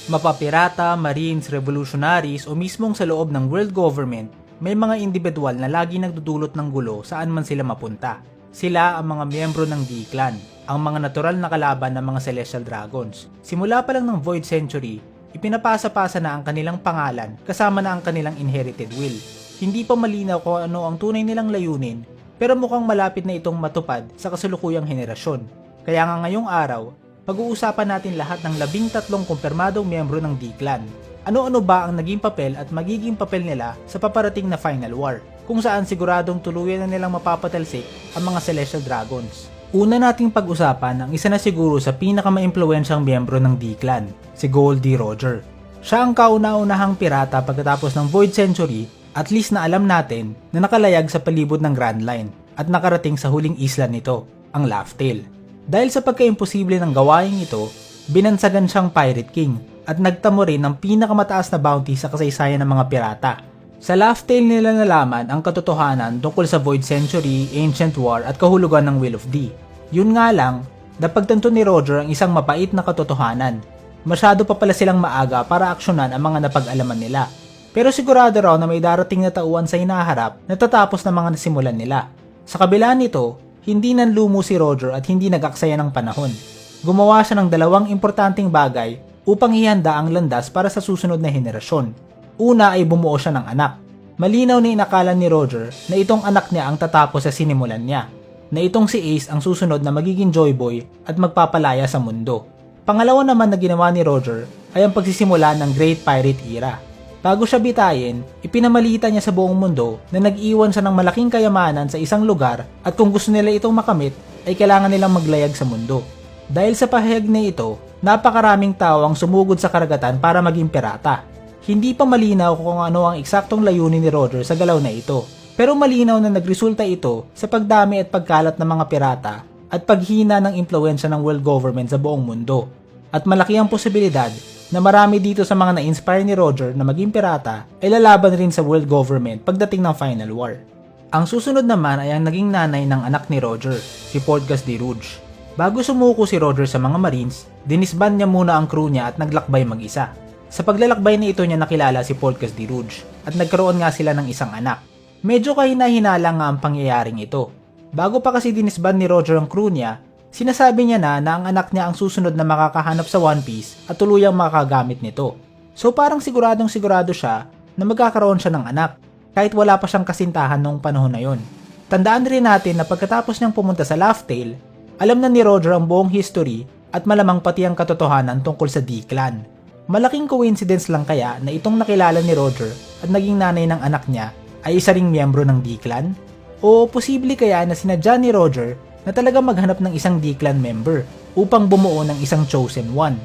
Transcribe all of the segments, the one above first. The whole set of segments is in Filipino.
Mapapirata, marines, revolutionaries o mismong sa loob ng world government, may mga individual na lagi nagdudulot ng gulo saan man sila mapunta. Sila ang mga miyembro ng D-Clan, ang mga natural na kalaban ng mga Celestial Dragons. Simula pa lang ng Void Century, ipinapasa-pasa na ang kanilang pangalan kasama na ang kanilang inherited will. Hindi pa malinaw kung ano ang tunay nilang layunin, pero mukhang malapit na itong matupad sa kasalukuyang henerasyon. Kaya nga ngayong araw, pag-uusapan natin lahat ng 13 kumpirmadong miyembro ng D-Clan. Ano-ano ba ang naging papel at magiging papel nila sa paparating na Final War, kung saan siguradong tuluyan na nilang mapapatalsik ang mga Celestial Dragons. Una nating pag-usapan ang isa na siguro sa pinakamaimpluwensyang miyembro ng D-Clan, si Gol D. Roger. Siya ang kauna-unahang pirata pagkatapos ng Void Century, at least na alam natin na nakalayag sa palibot ng Grand Line at nakarating sa huling isla nito, ang Laugh Tale. Dahil sa pagka-imposible ng gawain ito, binansagan siyang Pirate King at nagtamo rin ng pinakamataas na bounty sa kasaysayan ng mga pirata. Sa Laugh Tale nila nalaman ang katotohanan tungkol sa Void Century, Ancient War at kahulugan ng Will of D. Yun nga lang, napagtanto ni Roger ang isang mapait na katotohanan. Masyado pa pala silang maaga para aksyonan ang mga napag-alaman nila. Pero sigurado raw na may darating na tauhan sa hinaharap na tatapos ng mga nasimulan nila. Sa kabila nito, hindi nanlumo si Roger at hindi nag-aksaya ng panahon. Gumawa siya ng dalawang importanteng bagay upang ihanda ang landas para sa susunod na henerasyon. Una ay bumuo siya ng anak. Malinaw na inakala ni Roger na itong anak niya ang tatapos sa sinimulan niya, na itong si Ace ang susunod na magiging Joy Boy at magpapalaya sa mundo. Pangalawa naman na ginawa ni Roger ay ang pagsisimula ng Great Pirate Era. Bago siya bitayin, ipinamalita niya sa buong mundo na nag-iwan siya ng malaking kayamanan sa isang lugar at kung gusto nila itong makamit ay kailangan nilang maglayag sa mundo. Dahil sa pahayag na ito, napakaraming tao ang sumugod sa karagatan para maging pirata. Hindi pa malinaw kung ano ang eksaktong layunin ni Roger sa galaw na ito, pero malinaw na nagresulta ito sa pagdami at pagkalat ng mga pirata at paghina ng impluwensya ng world government sa buong mundo. At malaki ang posibilidad na marami dito sa mga na-inspire ni Roger na maging pirata ay lalaban rin sa world government pagdating ng Final War. Ang susunod naman ay ang naging nanay ng anak ni Roger, si Portgas D. Rouge. Bago sumuko si Roger sa mga Marines, dinisband niya muna ang crew niya at naglakbay mag-isa. Sa paglalakbay na ito niya nakilala si Portgas D. Rouge at nagkaroon nga sila ng isang anak. Medyo kahina-hinala nga ang pangyayaring ito. Bago pa kasi dinisband ni Roger ang crew niya, sinasabi niya na ang anak niya ang susunod na makakahanap sa One Piece at tuluyang makagamit nito. So parang siguradong sigurado siya na magkakaroon siya ng anak kahit wala pa siyang kasintahan noong panahon na yon. Tandaan rin natin na pagkatapos niyang pumunta sa Laugh Tale, alam na ni Roger ang buong history at malamang pati ang katotohanan tungkol sa D-Clan. Malaking coincidence lang kaya na itong nakilala ni Roger at naging nanay ng anak niya ay isa ring miyembro ng D-Clan? O posible kaya na sinadya ni Roger na talagang maghanap ng isang D-Clan member upang bumuo ng isang chosen one?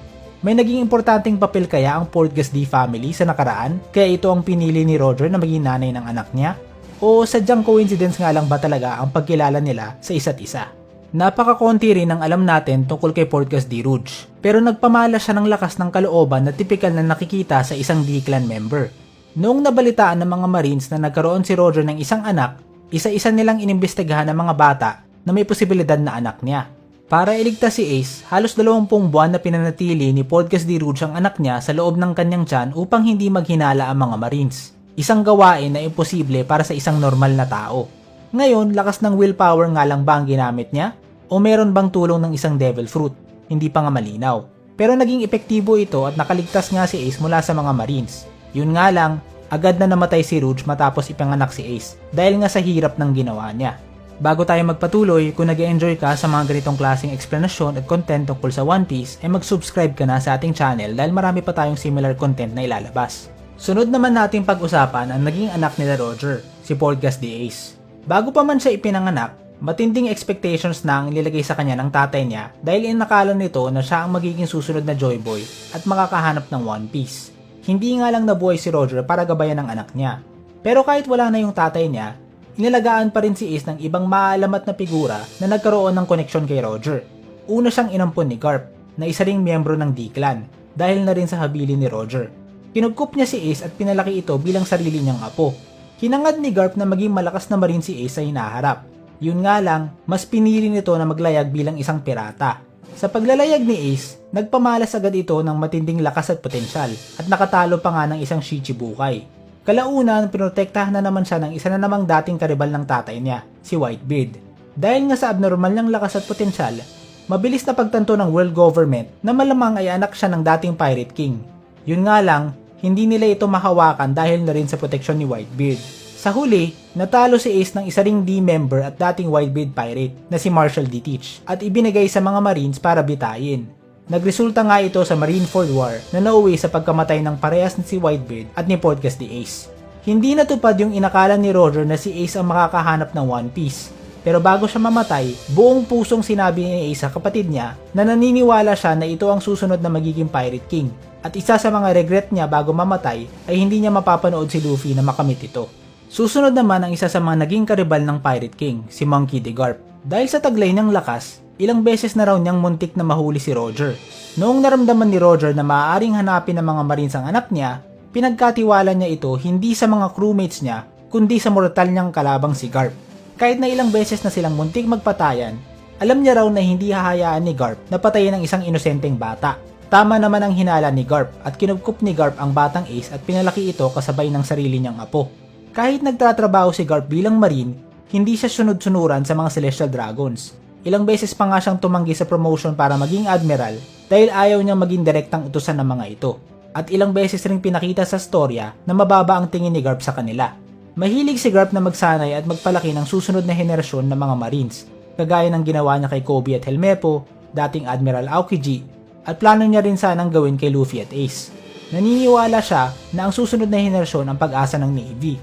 May naging importanteng papel kaya ang Portgas D family sa nakaraan kaya ito ang pinili ni Roger na maging nanay ng anak niya? O sadyang coincidence nga lang ba talaga ang pagkilala nila sa isa't isa? Napakakonti rin ang alam natin tungkol kay Portgas D. Rouge, pero nagpamala siya ng lakas ng kalooban na tipikal na nakikita sa isang D-Clan member. Noong nabalitaan ng mga Marines na nagkaroon si Roger ng isang anak, isa-isa nilang inimbestigahan ng mga bata na may posibilidad na anak niya. Para iligtas si Ace, halos 20 buwan na pinanatili ni Portgas D. Rouge ang anak niya sa loob ng kanyang tiyan upang hindi maghinala ang mga Marines. Isang gawain na imposible para sa isang normal na tao. Ngayon, lakas ng willpower nga lang ba ang ginamit niya? O meron bang tulong ng isang devil fruit? Hindi pa nga malinaw. Pero naging epektibo ito at nakaligtas nga si Ace mula sa mga Marines. Yun nga lang, agad na namatay si Rouge matapos ipanganak si Ace dahil nga sa hirap ng ginawa niya. Bago tayo magpatuloy, kung nag-enjoy ka sa mga ganitong klaseng eksplanasyon at content tungkol sa One Piece, ay mag-subscribe ka na sa ating channel dahil marami pa tayong similar content na ilalabas. Sunod naman nating pag-usapan ang naging anak nila Roger, si Portgas D. Ace. Bago pa man siya ipinanganak, matinding expectations na ang nilagay sa kanya ng tatay niya dahil inakala nito na siya ang magiging susunod na Joy Boy at makakahanap ng One Piece. Hindi nga lang nabuhay si Roger para gabayan ng anak niya. Pero kahit wala na yung tatay niya, inalagaan pa rin si Ace ng ibang maalamat na figura na nagkaroon ng koneksyon kay Roger. Una siyang inampon ni Garp, na isa ring miyembro ng D-Clan, dahil na rin sa habilin ni Roger. Kinugkup niya si Ace at pinalaki ito bilang sarili niyang apo. Hinangad ni Garp na maging malakas na marin si Ace sa hinaharap. Yun nga lang, mas pinili nito na maglayag bilang isang pirata. Sa paglalayag ni Ace, nagpamalas agad ito ng matinding lakas at potensyal at nakatalo pa nga ng isang Shichibukai. Kalaunan, pinotektahan na naman siya ng isa na namang dating karibal ng tatay niya, si Whitebeard. Dahil nga sa abnormal niyang lakas at potensyal, mabilis na pagtanto ng world government na malamang ay anak siya ng dating Pirate King. Yun nga lang, hindi nila ito mahawakan dahil na rin sa proteksyon ni Whitebeard. Sa huli, natalo si Ace ng isa ring D-member at dating Whitebeard pirate na si Marshall D. Teach at ibinigay sa mga Marines para bitayin. Nagresulta nga ito sa Marineford War na nauwi sa pagkamatay ng parehas ni si Whitebeard at ni Podcast ni Ace. Hindi natupad yung inakala ni Roger na si Ace ang makakahanap ng One Piece. Pero bago siya mamatay, buong pusong sinabi ni Ace sa kapatid niya na naniniwala siya na ito ang susunod na magiging Pirate King. At isa sa mga regret niya bago mamatay ay hindi niya mapapanood si Luffy na makamit ito. Susunod naman ang isa sa mga naging karibal ng Pirate King, si Monkey D. Garp. Dahil sa taglay ng lakas, ilang beses na raw niyang muntik na mahuli si Roger. Noong naramdaman ni Roger na maaaring hanapin ng mga Marines ang anak niya, pinagkatiwala niya ito hindi sa mga crewmates niya, kundi sa mortal niyang kalabang si Garp. Kahit na ilang beses na silang muntik magpatayan, alam niya raw na hindi hahayaan ni Garp na patayin ang isang inosenteng bata. Tama naman ang hinala ni Garp at kinupkup ni Garp ang batang Ace at pinalaki ito kasabay ng sarili niyang apo. Kahit nagtatrabaho si Garp bilang Marine, hindi siya sunod-sunuran sa mga Celestial Dragons. Ilang beses pa nga siyang tumanggi sa promotion para maging Admiral dahil ayaw niyang maging direktang utusan ng mga ito. At ilang beses ring pinakita sa storya na mababa ang tingin ni Garp sa kanila. Mahilig si Garp na magsanay at magpalaki ng susunod na henerasyon ng mga Marines, kagaya ng ginawa niya kay Kobe at Helmepo, dating Admiral Aokiji, at plano niya rin sanang gawin kay Luffy at Ace. Naniniwala siya na ang susunod na henerasyon ang pag-asa ng Navy.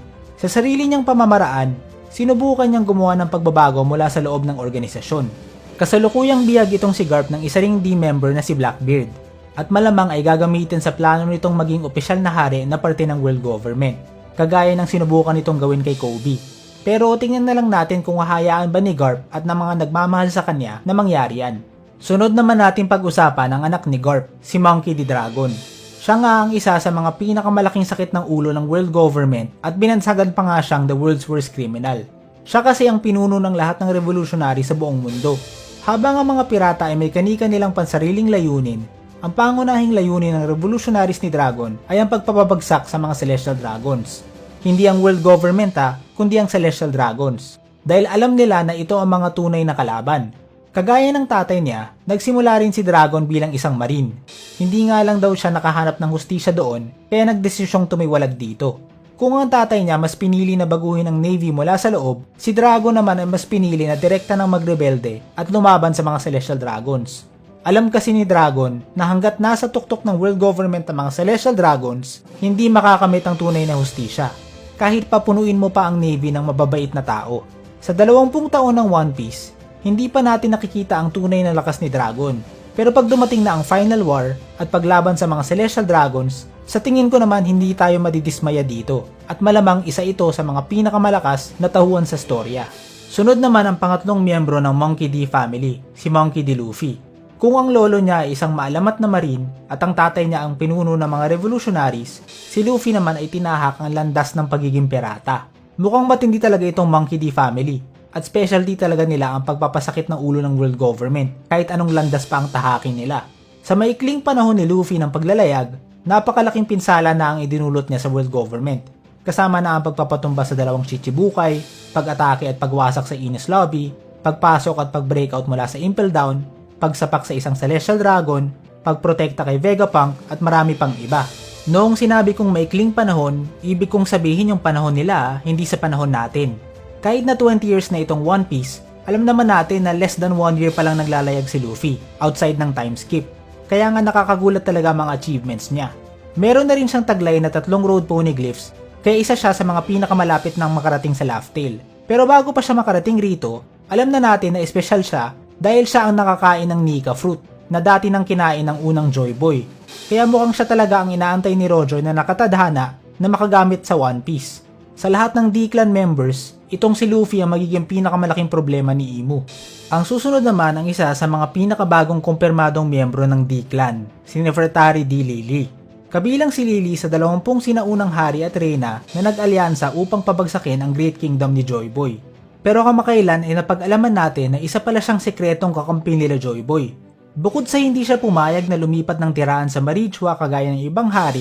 Sa sarili niyang pamamaraan, sinubukan niyang gumawa ng pagbabago mula sa loob ng organisasyon. Kasalukuyang biyag itong si Garp ng isa ring D-member na si Blackbeard, at malamang ay gagamitin sa plano nitong maging opisyal na hari na parte ng world government, kagaya ng sinubukan nitong gawin kay Kobe. Pero tingnan na lang natin kung hahayaan ba ni Garp at ng mga nagmamahal sa kanya na mangyari yan. Sunod naman natin pag-usapan ang anak ni Garp, si Monkey D. Dragon. Siya nga ang isa sa mga pinakamalaking sakit ng ulo ng world government at binansagan pa nga siyang the world's worst criminal. Siya kasi ang pinuno ng lahat ng revolutionary sa buong mundo. Habang ang mga pirata ay may kanika nilang pansariling layunin, ang pangunahing layunin ng revolutionaries ni Dragon ay ang pagpapabagsak sa mga Celestial Dragons. Hindi ang world government kundi ang Celestial Dragons. Dahil alam nila na ito ang mga tunay na kalaban. Kagaya ng tatay niya, nagsimula rin si Dragon bilang isang Marine. Hindi nga lang daw siya nakahanap ng hustisya doon, kaya nagdesisyong tumiwalag dito. Kung ang tatay niya mas pinili na baguhin ang Navy mula sa loob, si Dragon naman ay mas pinili na direkta ng magrebelde at lumaban sa mga Celestial Dragons. Alam kasi ni Dragon na hanggat nasa tuktok ng world government ang mga Celestial Dragons, hindi makakamit ang tunay na hustisya. Kahit papunuin mo pa ang Navy ng mababait na tao. Sa 20 taon ng One Piece, hindi pa natin nakikita ang tunay na lakas ni Dragon. Pero pag dumating na ang Final War at paglaban sa mga Celestial Dragons, sa tingin ko naman hindi tayo madidismaya dito at malamang isa ito sa mga pinakamalakas na tahuan sa storya. Sunod naman ang pangatlong miyembro ng Monkey D. family, si Monkey D. Luffy. Kung ang lolo niya ay isang maalamat na Marine at ang tatay niya ang pinuno ng mga revolutionaries, si Luffy naman ay tinahak ang landas ng pagiging pirata. Mukhang matindi talaga itong Monkey D. family. At specialty talaga nila ang pagpapasakit ng ulo ng world government kahit anong landas pa ang tahakin nila. Sa maikling panahon ni Luffy ng paglalayag, napakalaking pinsala na ang idinulot niya sa world government. Kasama na ang pagpapatumba sa dalawang Shichibukai, pag-atake at pagwasak sa Enies Lobby, pagpasok at pag-breakout mula sa Impel Down, pagsapak sa isang Celestial Dragon, pagprotekta kay Vegapunk at marami pang iba. Noong sinabi kong maikling panahon, ibig kong sabihin yung panahon nila, hindi sa panahon natin. Kahit na 20 years na itong One Piece, alam naman natin na less than 1 year pa lang naglalayag si Luffy, outside ng time skip. Kaya nga nakakagulat talaga mga achievements niya. Meron na rin siyang taglay na 3 road poneglyphs, kaya isa siya sa mga pinakamalapit ng makarating sa Laugh Tale. Pero bago pa siya makarating rito, alam na natin na espesyal siya dahil siya ang nakakain ng Nika fruit, na dati nang kinain ng unang Joy Boy. Kaya mukhang siya talaga ang inaantay ni Roger na nakatadhana na makagamit sa One Piece. Sa lahat ng D-Clan members, itong si Luffy ang magiging pinakamalaking problema ni Imu. Ang susunod naman ang isa sa mga pinakabagong kumpirmadong miyembro ng D-Clan, si Nefertari D. Lily. Kabilang si Lily sa 20 sinaunang hari at reyna na nag-alyansa upang pabagsakin ang Great Kingdom ni Joy Boy. Pero kamakailan ay napag-alaman natin na isa pala siyang sekretong kakampi nila Joy Boy. Bukod sa hindi siya pumayag na lumipat ng tirahan sa Marichua kagaya ng ibang hari,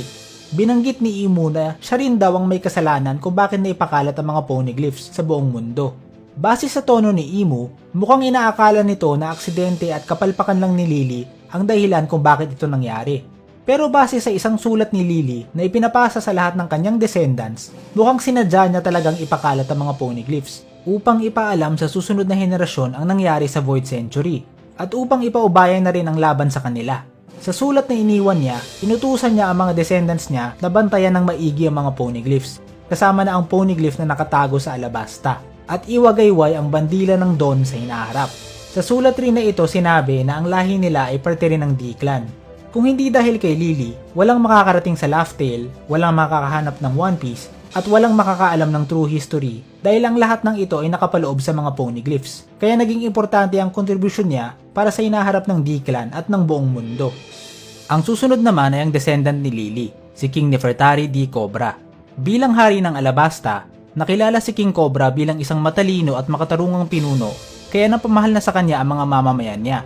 binanggit ni Imu na siya rin daw ang may kasalanan kung bakit naipakalat ang mga poneglyphs sa buong mundo. Base sa tono ni Imu, mukhang inaakala nito na aksidente at kapalpakan lang ni Lily ang dahilan kung bakit ito nangyari. Pero base sa isang sulat ni Lily na ipinapasa sa lahat ng kanyang descendants, mukhang sinadya niya talagang ipakalat ang mga poneglyphs upang ipaalam sa susunod na henerasyon ang nangyari sa Void Century at upang ipaubayan na rin ang laban sa kanila. Sa sulat na iniwan niya, inutusan niya ang mga descendants niya na bantayan ng maigi ang mga poneglyphs, kasama na ang poneglyph na nakatago sa Alabasta, at iwagayway ang bandila ng Dawn sa hinaharap. Sa sulat rin na ito sinabi na ang lahi nila ay parte rin ng D-Clan. Kung hindi dahil kay Lily, walang makakarating sa Laugh Tale, walang makakahanap ng One Piece, at walang makakaalam ng true history dahil ang lahat ng ito ay nakapaloob sa mga poneglyphs. Kaya naging importante ang kontribusyon niya para sa hinaharap ng D-Clan at ng buong mundo. Ang susunod naman ay ang descendant ni Lily, si King Nefertari D. Cobra. Bilang hari ng Alabasta, nakilala si King Cobra bilang isang matalino at makatarungang pinuno, kaya napamahal na sa kanya ang mga mamamayan niya.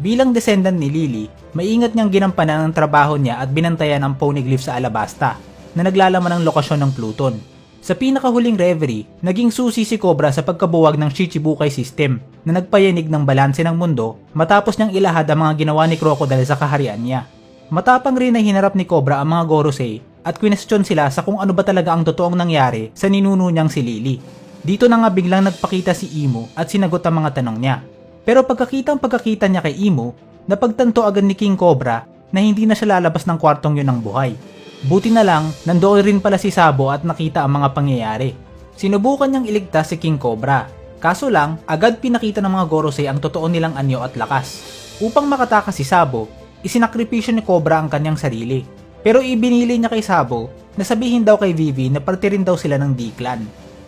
Bilang descendant ni Lily, maingat niyang ginampanan ang trabaho niya at binantayan ang poneglyph sa Alabasta na naglalaman ng lokasyon ng Pluton. Sa pinakahuling reverie, naging susi si Cobra sa pagkabuwag ng Shichibukai system na nagpayanig ng balanse ng mundo matapos niyang ilahad ang mga ginawa ni Crocodile sa kaharian niya. Matapang rin na hinarap ni Cobra ang mga Gorosei at kwinestyon sila sa kung ano ba talaga ang totoong nangyari sa ninuno niyang si Lily. Dito na nga biglang nagpakita si Imu at sinagot ang mga tanong niya. Pero pagkakita niya kay Imu, napagtanto agad ni King Cobra na hindi na siya lalabas ng kwartong yun ng buhay. Buti na lang, nandoon rin pala si Sabo at nakita ang mga pangyayari. Sinubukan niyang iligtas si King Cobra. Kaso lang, agad pinakita ng mga Gorosei ang totoo nilang anyo at lakas. Upang makatakas si Sabo, isinakripisyo ni Cobra ang kanyang sarili. Pero ibinili niya kay Sabo na sabihin daw kay Vivi na parte rin daw sila ng D-Clan.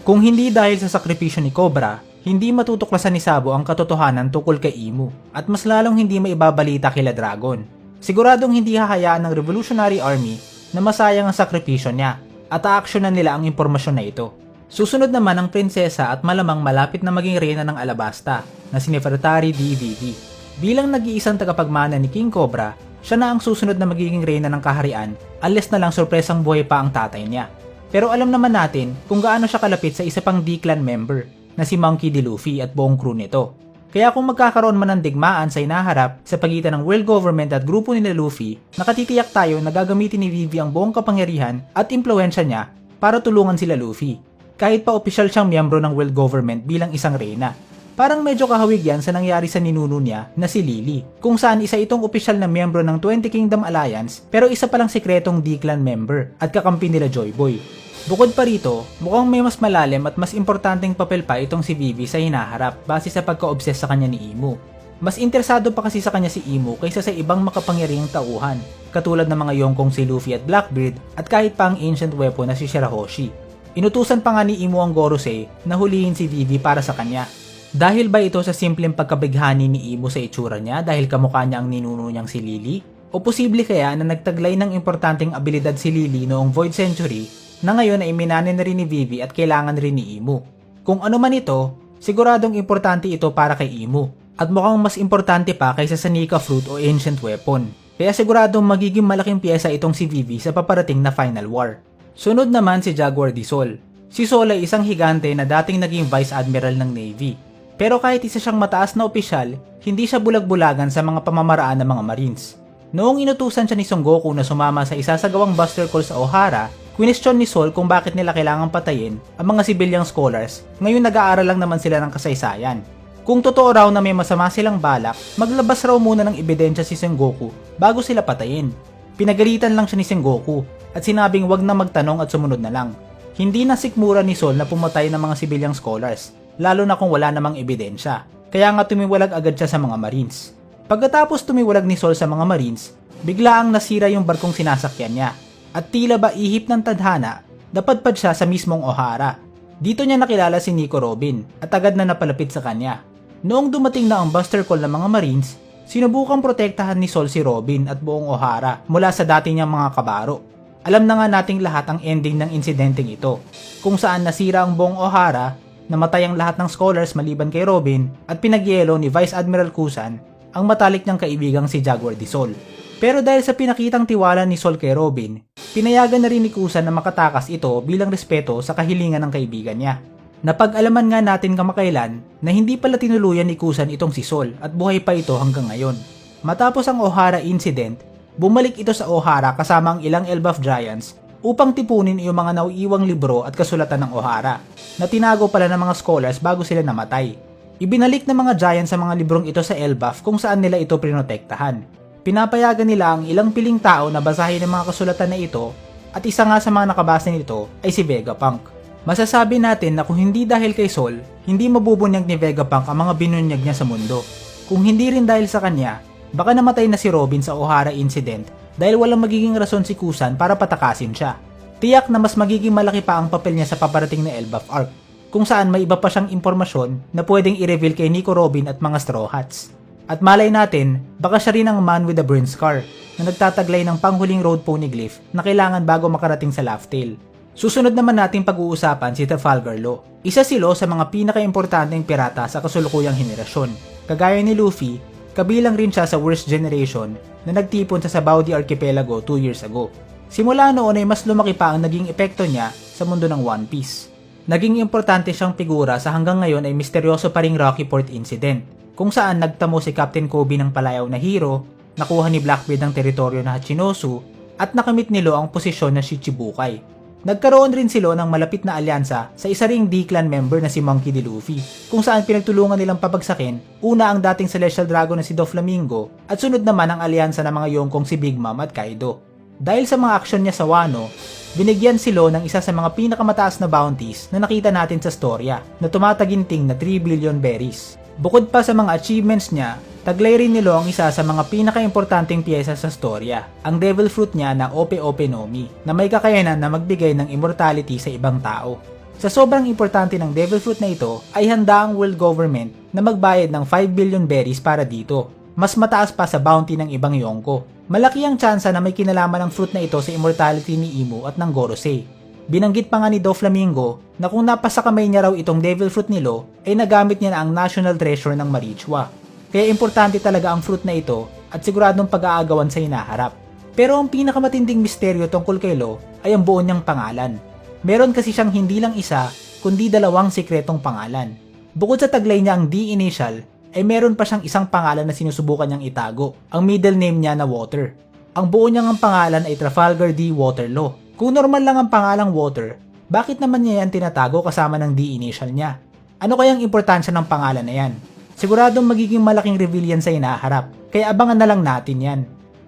Kung hindi dahil sa sakripisyo ni Cobra, hindi matutuklasan ni Sabo ang katotohanan tungkol kay Imu at mas lalong hindi maibabalita kila Dragon. Siguradong hindi hahayaan ng Revolutionary Army na masayang ang sakripisyo niya at aaksyonan nila ang impormasyon na ito. Susunod naman ang prinsesa at malamang malapit na maging reyna ng Alabasta na si Nefertari D. Vivi. Bilang nag-iisang tagapagmana ni King Cobra, siya na ang susunod na magiging reyna ng kaharian unless na lang sorpresang buhay pa ang tatay niya. Pero alam naman natin kung gaano siya kalapit sa isa pang D-Clan member na si Monkey D. Luffy at buong crew nito. Kaya kung magkakaroon man ng digmaan sa inaharap sa pagitan ng world government at grupo ni Luffy, nakatitiyak tayo na gagamitin ni Vivi ang buong kapangyarihan at impluwensya niya para tulungan sila Luffy. Kahit pa opisyal siyang miyembro ng world government bilang isang reyna. Parang medyo kahawig yan sa nangyari sa ninuno niya na si Lily, kung saan isa itong opisyal na miyembro ng 20 Kingdom Alliance pero isa palang sikretong D-Clan member at kakampi nila Joy Boy. Bukod pa rito, mukhang may mas malalim at mas importanteng papel pa itong si Vivi sa hinaharap base sa pagka-obsess sa kanya ni Imu. Mas interesado pa kasi sa kanya si Imu kaysa sa ibang makapangyarihang tauhan, katulad ng mga Yonko si Luffy at Blackbeard at kahit pa ang ancient weapon na si Shirahoshi. Inutusan pa nga ni Imu ang Gorosei na hulihin si Vivi para sa kanya. Dahil ba ito sa simpleng pagkabighani ni Imu sa itsura niya dahil kamukha niya ang ninuno niyang si Lily? O posible kaya na nagtaglay ng importanteng abilidad si Lily noong Void Century na ngayon ay minanin na rin ni Vivi at kailangan rin ni Imu? Kung ano man ito, siguradong importante ito para kay Imu at mukhang mas importante pa kaysa sa Nika Fruit o Ancient Weapon. Kaya siguradong magiging malaking piyesa itong si Vivi sa paparating na Final War. Sunod naman si Jaguar de Sol. Si Sol ay isang higante na dating naging Vice Admiral ng Navy. Pero kahit isa siyang mataas na opisyal, hindi siya bulag-bulagan sa mga pamamaraan ng mga Marines. Noong inutusan siya ni Son Goku na sumama sa isasagawang Buster Call sa Ohara, kwinestyon ni Sol kung bakit nila kailangang patayin ang mga sibilyang scholars, ngayon nag-aaral lang naman sila ng kasaysayan. Kung totoo raw na may masama silang balak, maglabas raw muna ng ebidensya si Sengoku bago sila patayin. Pinagalitan lang siya ni Sengoku at sinabing wag na magtanong at sumunod na lang. Hindi na sikmura ni Sol na pumatay ng mga sibilyang scholars, lalo na kung wala namang ebidensya. Kaya nga tumiwalag agad siya sa mga Marines. Pagkatapos tumiwalag ni Sol sa mga Marines, bigla ang nasira yung barkong sinasakyan niya. At tila ba ihip ng tadhana, napadpad siya sa mismong Ohara. Dito niya nakilala si Nico Robin at agad na napalapit sa kanya. Noong dumating na ang Buster Call ng mga Marines, sinubukang protektahan ni Sol si Robin at buong Ohara mula sa dati niyang mga kabaro. Alam na nga nating lahat ang ending ng insidenteng ito, kung saan nasira ang buong Ohara, namatay ang lahat ng scholars maliban kay Robin at pinagyelo ni Vice Admiral Kusan ang matalik niyang kaibigang si Jaguar de Sol. Pero dahil sa pinakitang tiwala ni Sol kay Robin, pinayagan na rin ni Kusan na makatakas ito bilang respeto sa kahilingan ng kaibigan niya. Napag-alaman nga natin kamakailan na hindi pala tinuluyan ni Kusan itong si Sol at buhay pa ito hanggang ngayon. Matapos ang Ohara incident, bumalik ito sa Ohara kasama ang ilang Elbaf Giants upang tipunin yung mga nauiwang libro at kasulatan ng Ohara na tinago pala ng mga scholars bago sila namatay. Ibinalik ng mga Giants sa mga librong ito sa Elbaf kung saan nila ito prinotektahan. Pinapayagan nila ang ilang piling tao na basahin ang mga kasulatan na ito at isa nga sa mga nakabasa nito ay si Vegapunk. Masasabi natin na kung hindi dahil kay Sol, hindi mabubunyag ni Vegapunk ang mga binunyag niya sa mundo. Kung hindi rin dahil sa kanya, baka namatay na si Robin sa Ohara incident dahil walang magiging rason si Kusan para patakasin siya. Tiyak na mas magiging malaki pa ang papel niya sa paparating na Elbaf arc, kung saan may iba pa siyang impormasyon na pwedeng i-reveal kay Nico Robin at mga Straw Hats. At malay natin, baka siya rin ang man with the burn scar na nagtataglay ng panghuling road poneglyph na kailangan bago makarating sa Laugh Tale. Susunod naman nating pag-uusapan si Trafalgar Law. Isa si Law sa mga pinaka-importanteng pirata sa kasulukuyang henerasyon. Kagaya ni Luffy, kabilang rin siya sa worst generation na nagtipon sa Sabaudi Archipelago 2 years ago. Simula noon ay mas lumaki pa ang naging epekto niya sa mundo ng One Piece. Naging importante siyang figura sa hanggang ngayon ay misteryoso pa ring Rocky Port incident, kung saan nagtamo si Captain Kobe ng palayaw na hero, nakuha ni Blackbeard ang teritoryo na Hachinosu, at nakamit ni Law ang posisyon na Shichibukai. Nagkaroon rin sila ng malapit na alyansa sa isa ring D-clan member na si Monkey D. Luffy, kung saan pinagtulungan nilang pabagsakin una ang dating Celestial Dragon na si Doflamingo at sunod naman ang alyansa ng mga Yonko si Big Mom at Kaido. Dahil sa mga aksyon niya sa Wano, binigyan si Law ng isa sa mga pinakamataas na bounties na nakita natin sa storya na tumataginting na 3 billion berries. Bukod pa sa mga achievements niya, taglay rin ni Law ang isa sa mga pinaka-importanteng piyesa sa storya, ang Devil Fruit niya na Ope Ope no Mi, na may kakayanan na magbigay ng immortality sa ibang tao. Sa sobrang importante ng Devil Fruit na ito, ay handa ang world government na magbayad ng 5 billion berries para dito, mas mataas pa sa bounty ng ibang Yonko. Malaki ang tsansa na may kinalaman ng fruit na ito sa immortality ni Imo at ng Gorosei. Binanggit pa nga ni Doflamingo na kung napasa kamay niya raw itong Devil Fruit ni Law, ay nagamit niya na ang national treasure ng Marichwa. Kaya importante talaga ang fruit na ito at siguradong pag-aagawan sa hinaharap. Pero ang pinakamatinding misteryo tungkol kay Law ay ang buo niyang pangalan. Meron kasi siyang hindi lang isa, kundi 2 sikretong pangalan. Bukod sa taglay niya ang D initial, ay meron pa siyang isang pangalan na sinusubukan niyang itago, ang middle name niya na Water. Ang buo niyang pangalan ay Trafalgar D. Waterlaw. Kung normal lang ang pangalang Water, bakit naman niya yan tinatago kasama ng D initial niya? Ano kayang importansya ng pangalan na yan? Siguradong magiging malaking reveal yan sa hinaharap, kaya abangan na lang natin yan.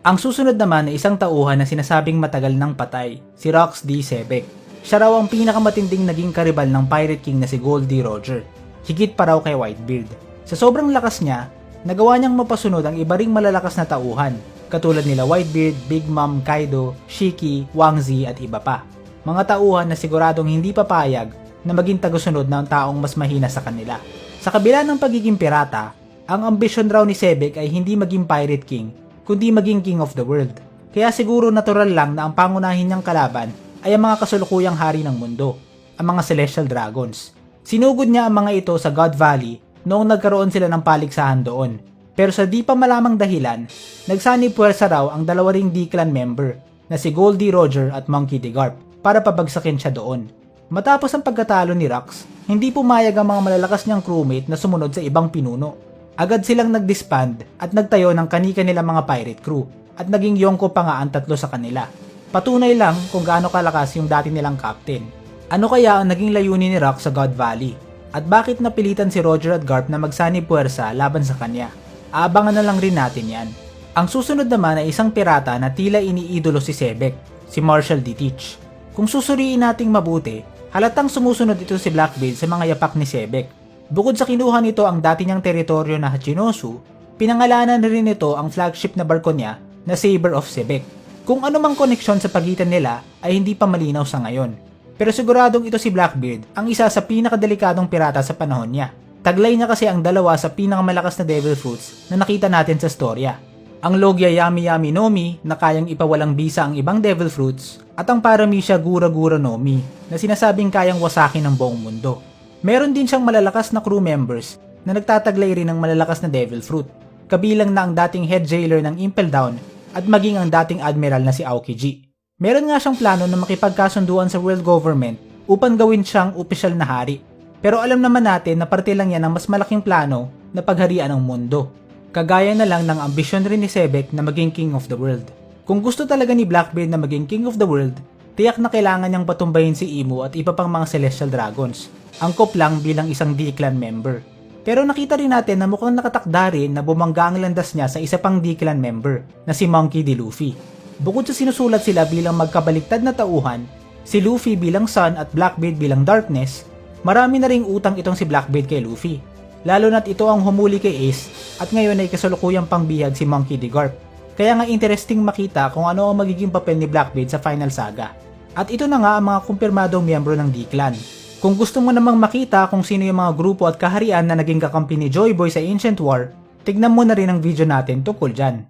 Ang susunod naman ay isang tauhan na sinasabing matagal nang patay, si Rox D. Sebek. Siya raw ang pinakamatinding naging karibal ng Pirate King na si Gold D. Roger. Higit pa raw kay Whitebeard. Sa sobrang lakas niya, nagawa niyang mapasunod ang iba ring malalakas na tauhan, katulad nila Whitebeard, Big Mom, Kaido, Shiki, Wangzi at iba pa. Mga tauhan na siguradong hindi papayag na maging tagusunod ng taong mas mahina sa kanila. Sa kabila ng pagiging pirata, ang ambisyon raw ni Sebek ay hindi maging Pirate King, kundi maging King of the World. Kaya siguro natural lang na ang pangunahin niyang kalaban ay ang mga kasulukuyang hari ng mundo, ang mga Celestial Dragons. Sinugod niya ang mga ito sa God Valley noong nagkaroon sila ng paligsahan doon. Pero sa di pa malamang dahilan, nagsanib puwersa raw ang 2 ring D-clan member na si Goldie Roger at Monkey D. Garp para pabagsakin siya doon. Matapos ang pagkatalo ni Rox, hindi pumayag ang mga malalakas niyang crewmate na sumunod sa ibang pinuno. Agad silang nag-disband at nagtayo ng kani-kanila mga pirate crew at naging Yonko pa nga ang 3 sa kanila. Patunay lang kung gaano kalakas yung dati nilang captain. Ano kaya ang naging layunin ni Rox sa God Valley? At bakit napilitan si Roger at Garp na magsanib puwersa laban sa kanya? Aabangan na lang rin natin yan. Ang susunod naman ay isang pirata na tila iniidolo si Sebek, si Marshall D. Teach. Kung susuriin nating mabuti, halatang sumusunod ito si Blackbeard sa mga yapak ni Sebek. Bukod sa kinuha nito ang dati niyang teritoryo na Hachinosu, pinangalanan rin nito ang flagship na barko niya na Saber of Sebek. Kung ano mang koneksyon sa pagitan nila ay hindi pa malinaw sa ngayon. Pero siguradong ito si Blackbeard ang isa sa pinakadelikadong pirata sa panahon niya. Taglay niya kasi ang 2 sa pinakamalakas na Devil Fruits na nakita natin sa storya. Ang Logia Yami Yami no Mi na kayang ipawalang bisa ang ibang Devil Fruits at ang Paramecia Gura Gura no Mi na sinasabing kayang wasakin ng buong mundo. Meron din siyang malalakas na crew members na nagtataglay rin ng malalakas na Devil Fruit. kabilang na ang dating head jailer ng Impel Down at maging ang dating admiral na si Aokiji. Meron nga siyang plano na makipagkasunduan sa world government upang gawin siyang opisyal na hari. Pero alam naman natin na parte lang yan ng mas malaking plano na pagharian ng mundo. Kagaya na lang ng ambisyon rin ni Sebek na maging king of the world. Kung gusto talaga ni Blackbeard na maging king of the world, tiyak na kailangan niyang patumbayin si Imu at iba pang mga celestial dragons. Angkop lang bilang isang D-clan member. Pero nakita rin natin na mukhang nakatakda rin na bumangga ang landas niya sa isa pang D-clan member na si Monkey D. Luffy. Bukod sa sinusulat sila bilang magkabaliktad na tauhan, si Luffy bilang Sun at Blackbeard bilang Darkness, marami na ring utang itong si Blackbeard kay Luffy. Lalo na't ito ang humuli kay Ace at ngayon ay kasalukuyang pangbihag si Monkey D. Garp. Kaya nga interesting makita kung ano ang magiging papel ni Blackbeard sa final saga. At ito na nga ang mga kumpirmadong miyembro ng D-Clan. Kung gusto mo namang makita kung sino yung mga grupo at kaharian na naging kakampi ni Joy Boy sa Ancient War, tignan mo na rin ang video natin tungkol dyan.